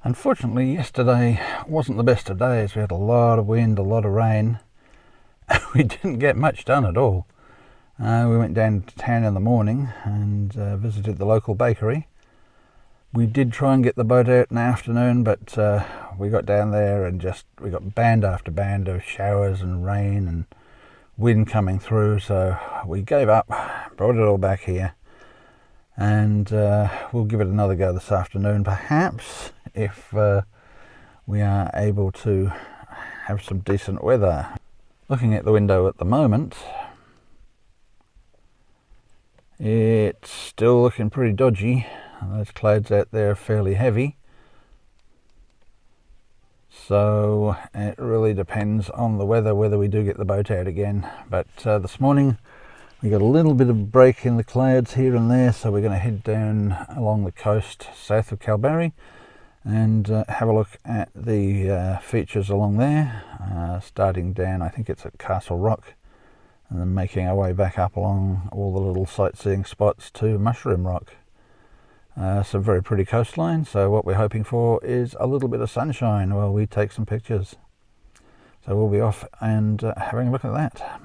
Unfortunately, yesterday wasn't the best of days. We had a lot of wind, a lot of rain. We didn't get much done at all. We went down to town in the morning and visited the local bakery. We did try and get the boat out in the afternoon, but we got down there and we got band after band of showers and rain and wind coming through, so we gave up, brought it all back here, and we'll give it another go this afternoon, perhaps, if we are able to have some decent weather. Looking at the window at the moment, it's still looking pretty dodgy. Those clouds out there are fairly heavy, so it really depends on the weather whether we do get the boat out again. But this morning we got a little bit of break in the clouds here and there, so we're going to head down along the coast south of Kalbarri and have a look at the features along there, starting down, I think it's at Castle Rock, and then making our way back up along all the little sightseeing spots to Mushroom Rock. Some very pretty coastline, so what we're hoping for is a little bit of sunshine while we take some pictures. So we'll be off and having a look at that.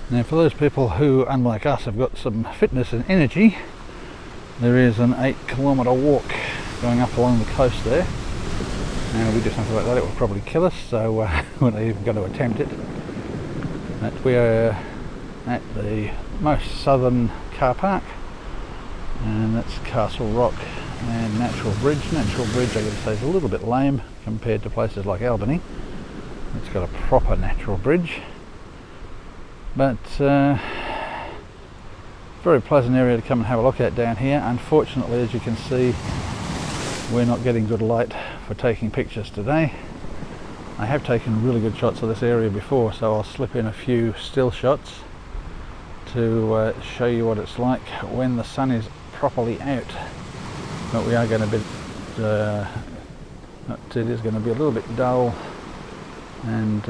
Now, for those people who, unlike us, have got some fitness and energy, there is an 8-kilometre walk going up along the coast there. Now, if we do something like that, it will probably kill us, so we're not even going to attempt it. But we are at the most southern car park, and that's Castle Rock and Natural Bridge. Natural Bridge, I gotta say, is a little bit lame compared to places like Albany. It's got a proper natural bridge. But very pleasant area to come and have a look at down here. Unfortunately, as you can see, we're not getting good light for taking pictures today. I have taken really good shots of this area before, so I'll slip in a few still shots to show you what it's like when the sun is properly out. But we are going to be it is going to be a little bit dull and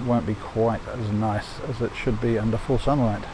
won't be quite as nice as it should be under full sunlight.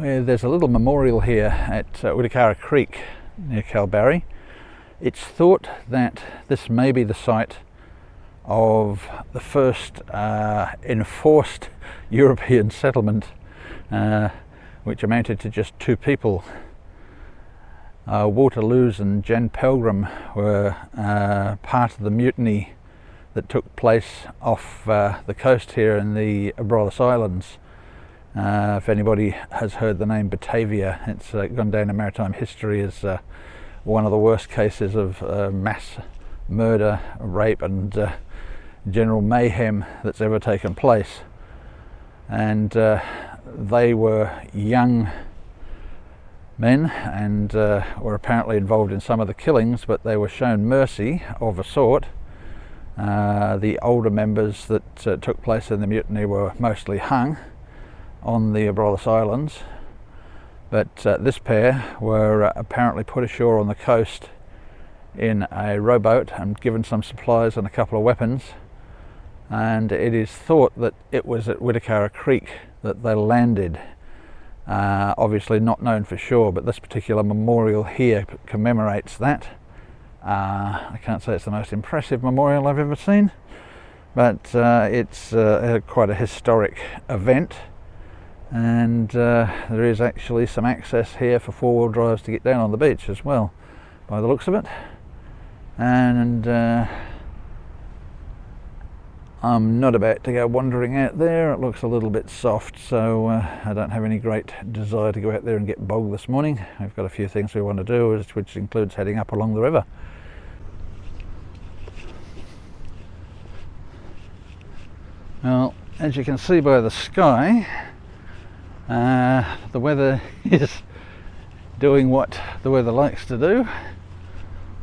where there's a little memorial here at Wittakara Creek near Kalbarri. It's thought that this may be the site of the first enforced European settlement, which amounted to just 2 people. Walter Lewis and Jan Pelgrim were part of the mutiny that took place off the coast here in the Abrolhos Islands. If anybody has heard the name Batavia, it's gone down in maritime history as one of the worst cases of mass murder, rape and general mayhem that's ever taken place. And they were young men and were apparently involved in some of the killings, but they were shown mercy of a sort. The older members that took place in the mutiny were mostly hung on the Abrolhos Islands, but this pair were apparently put ashore on the coast in a rowboat and given some supplies and a couple of weapons, and it is thought that it was at Wittakara Creek that they landed. Obviously not known for sure, but this particular memorial here commemorates that. I can't say it's the most impressive memorial I've ever seen, but it's quite a historic event, and there is actually some access here for 4-wheel drives to get down on the beach as well, by the looks of it. And I'm not about to go wandering out there. It looks a little bit soft, so I don't have any great desire to go out there and get bogged this morning. We've got a few things we want to do, which includes heading up along the river. Well, as you can see by the sky, the weather is doing what the weather likes to do,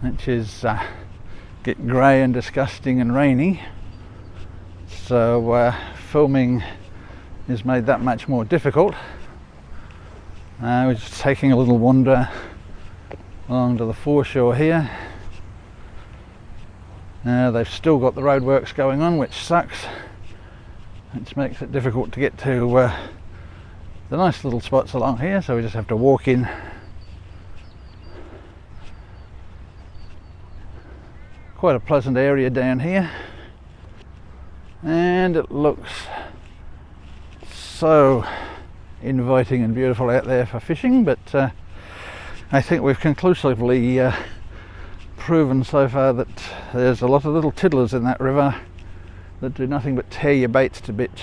which is get grey and disgusting and rainy. So filming is made that much more difficult. We're just taking a little wander along to the foreshore here. They've still got the roadworks going on, which sucks, which makes it difficult to get to the nice little spots along here, so we just have to walk in. Quite a pleasant area down here, and it looks so inviting and beautiful out there for fishing, but I think we've conclusively proven so far that there's a lot of little tiddlers in that river that do nothing but tear your baits to bits.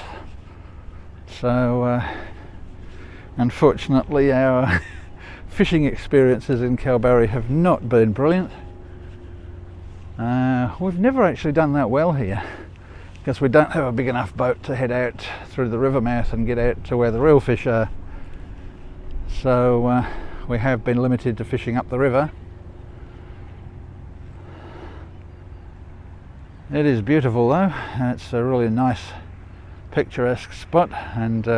So unfortunately our fishing experiences in Kalbarri have not been brilliant. We've never actually done that well here, because we don't have a big enough boat to head out through the river mouth and get out to where the real fish are. So we have been limited to fishing up the river. It is beautiful though. It's a really nice picturesque spot, and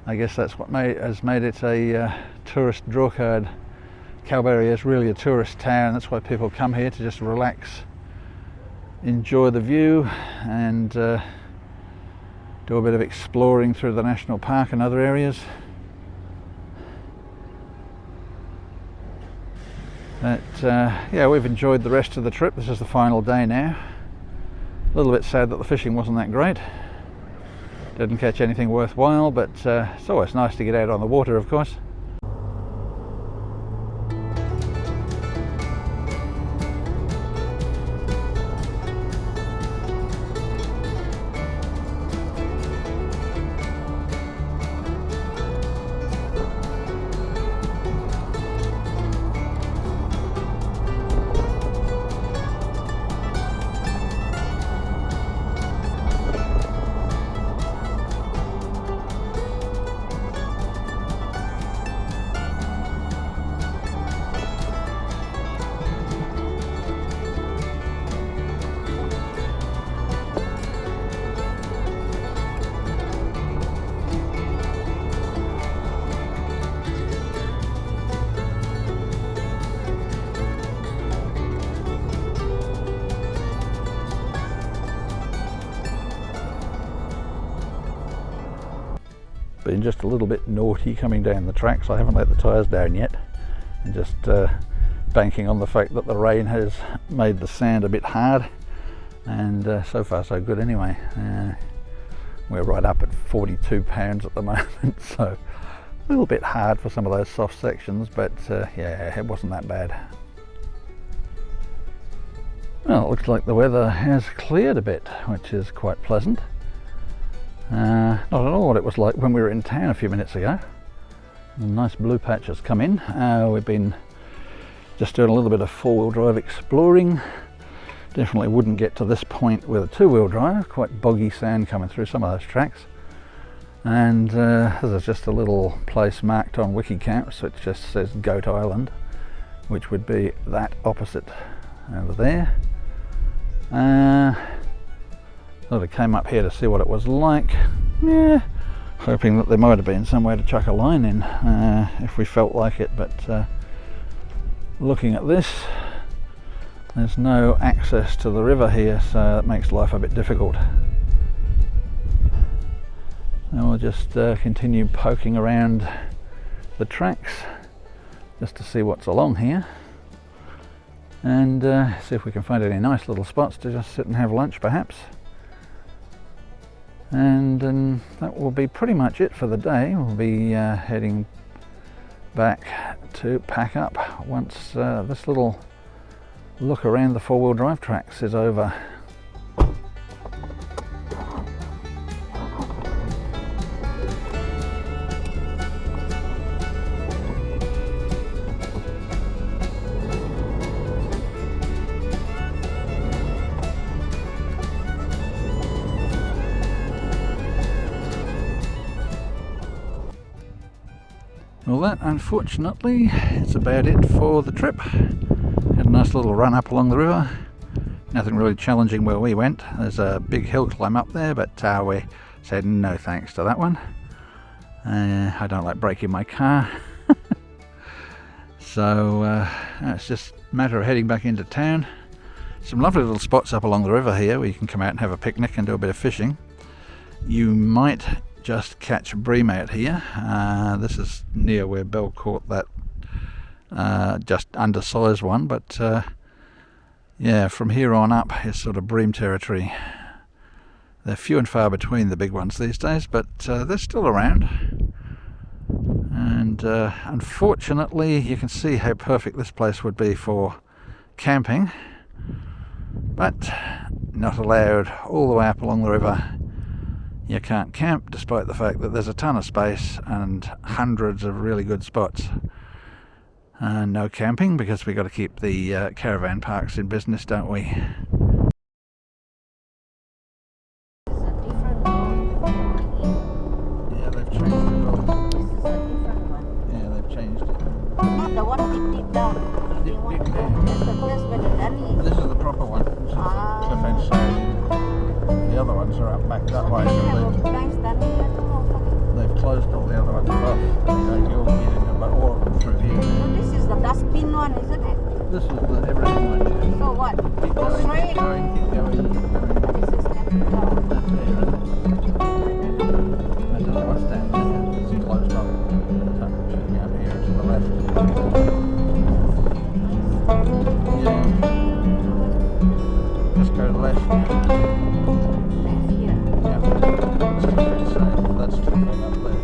I guess that's what has made it a tourist drawcard. Kalbarri is really a tourist town. That's why people come here, to just relax, enjoy the view, and do a bit of exploring through the national park and other areas. But yeah, we've enjoyed the rest of the trip. This is the final day now. A little bit sad that the fishing wasn't that great. Didn't catch anything worthwhile, but it's always nice to get out on the water, of course. been just a little bit naughty coming down the tracks. I haven't let the tyres down yet, and just banking on the fact that the rain has made the sand a bit hard, and so far so good anyway. We're right up at 42 pounds at the moment, so a little bit hard for some of those soft sections, but yeah, it wasn't that bad. Well, it looks like the weather has cleared a bit, which is quite pleasant. Not at all what it was like when we were in town a few minutes ago. A nice blue patch has come in. We've been just doing a little bit of four-wheel drive exploring. Definitely wouldn't get to this point with a two-wheel drive. Quite boggy sand coming through some of those tracks. And there's just a little place marked on Wikicamps which just says Goat Island, which would be that opposite over there. Thought I came up here to see what it was like. Yeah, hoping that there might have been somewhere to chuck a line in if we felt like it, but looking at this, there's no access to the river here, so it makes life a bit difficult. And we'll just continue poking around the tracks just to see what's along here, and see if we can find any nice little spots to just sit and have lunch perhaps. And that will be pretty much it for the day. We'll be heading back to pack up once this little look around the four-wheel drive tracks is over. Well, that unfortunately is about it for the trip. Had a nice little run up along the river. Nothing really challenging where we went. There's a big hill climb up there, but we said no thanks to that one. I don't like breaking my car. So it's just a matter of heading back into town. Some lovely little spots up along the river here where you can come out and have a picnic and do a bit of fishing. You might just catch bream out here. This is near where Bell caught that just undersized one, but yeah, from here on up is sort of bream territory. They're few and far between, the big ones these days, but they're still around. And unfortunately you can see how perfect this place would be for camping, but not allowed all the way up along the river. You can't camp, despite the fact that there's a ton of space and hundreds of really good spots. No camping, because we've got to keep the caravan parks in business, don't we? Yeah, they've changed it all. This is a different one. Yeah, they've changed it. Not the one deep down. Deep down. That's the place where the dunny is. This is the proper one. This is the cliff edge side. The other ones are up back that way. They have a nice dunny here too or something. They've closed all the other ones off. You'll get in about all of them through here. So this is the dustbin one, isn't it? This is the everything one. So what? Keep Go going, straight. keep going, keep going, keep going. This is capital. That's there, isn't it? I don't know what's down there. It's closed off. So, checking out here to the left. Yeah. Just go to the left. Left here. Yeah. That's too big, so that's too big up there.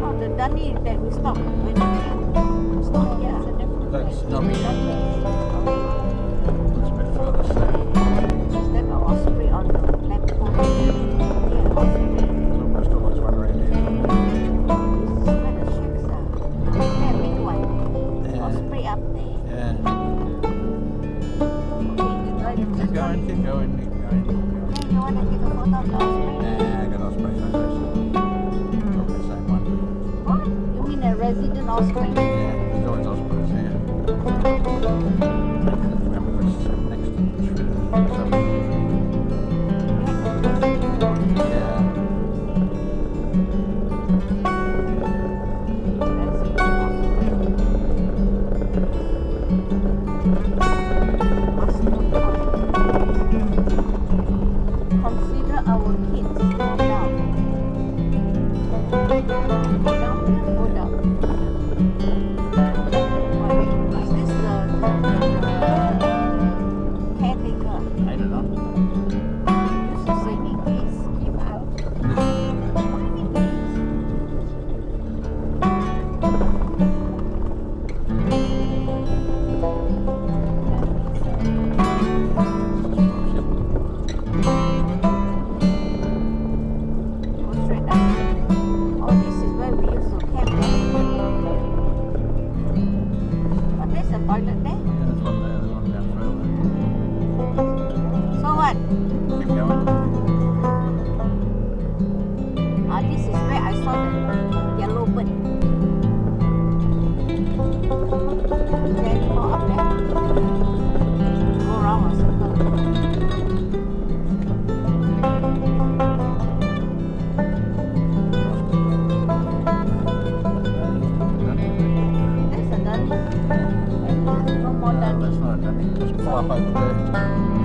Oh, the dunny that we stopped when we stopped here. That's not me. That place. That's a bit further south. Is that the osprey on the left corner? Yeah, osprey. There's almost always one around here. This is where the shacks are. That big one. Yeah. Osprey up there. Yeah. Okay, Keep going, keep going, keep going, keep going. hey, you want to take a photo of the osprey? Yeah, I got osprey photos. Probably the same one. What? You mean a resident osprey? Yeah, there's always ospreys here. Remember this next to the tree. Yeah. one. Keep going. This is where I saw the yellow bird. Then go up there. Go around a circle. There's a dunny. No more dunny. That's not a dunny. Just pull up over there.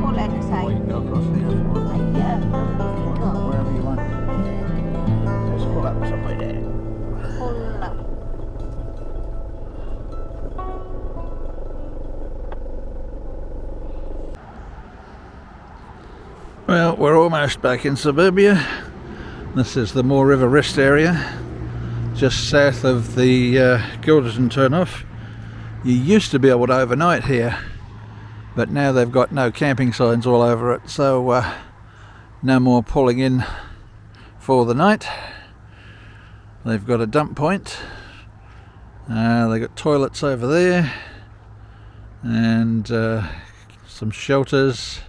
Pull at the Or you side. can go across here. Yeah. Go. Wherever you want. Just pull up somewhere there. Pull up. Well, we're almost back in suburbia. This is the Moore River Rest area, just south of the Gilderton turnoff. You used to be able to overnight here, but now they've got no camping signs all over it, so no more pulling in for the night. They've got a dump point. They've got toilets over there, and some shelters,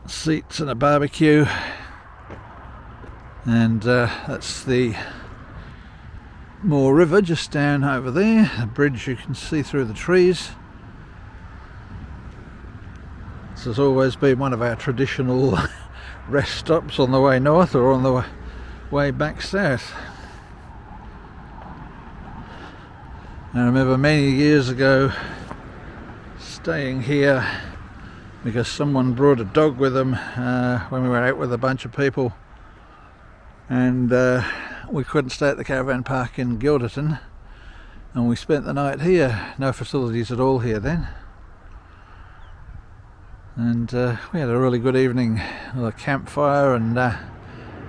seats and a barbecue, and that's the Moore River just down over there. A bridge you can see through the trees. This has always been one of our traditional rest stops on the way north or on the way back south. I remember many years ago staying here because someone brought a dog with them when we were out with a bunch of people, and we couldn't stay at the caravan park in Gilderton, and we spent the night here. No facilities at all here then, and we had a really good evening with a campfire and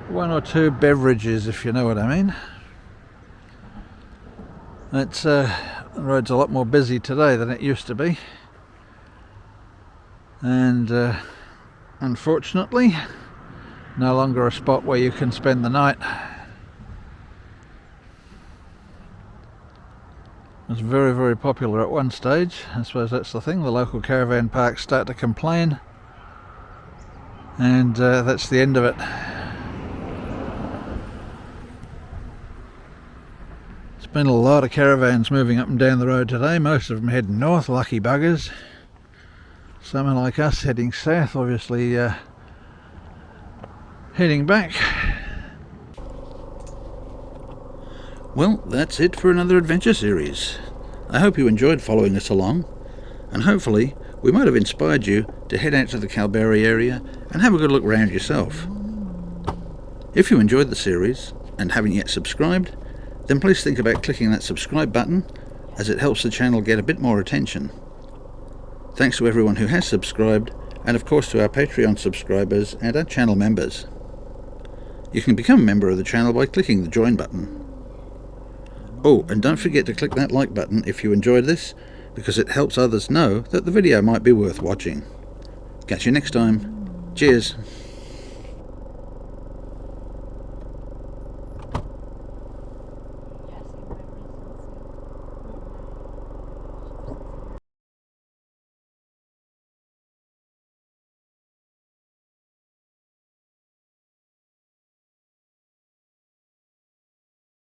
one or two beverages, if you know what I mean. The road's a lot more busy today than it used to be, and unfortunately no longer a spot where you can spend the night. It was very, very popular at one stage. I suppose that's the thing, the local caravan parks start to complain, and that's the end of it. There's been a lot of caravans moving up and down the road today, most of them heading north, lucky buggers. Some are like us heading south, obviously heading back. Well, that's it for another adventure series. I hope you enjoyed following us along, and hopefully we might have inspired you to head out to the Kalbarri area and have a good look around yourself. If you enjoyed the series and haven't yet subscribed, then please think about clicking that subscribe button, as it helps the channel get a bit more attention. Thanks to everyone who has subscribed, and of course to our Patreon subscribers and our channel members. You can become a member of the channel by clicking the join button. Oh, and don't forget to click that like button if you enjoyed this, because it helps others know that the video might be worth watching. Catch you next time. Cheers.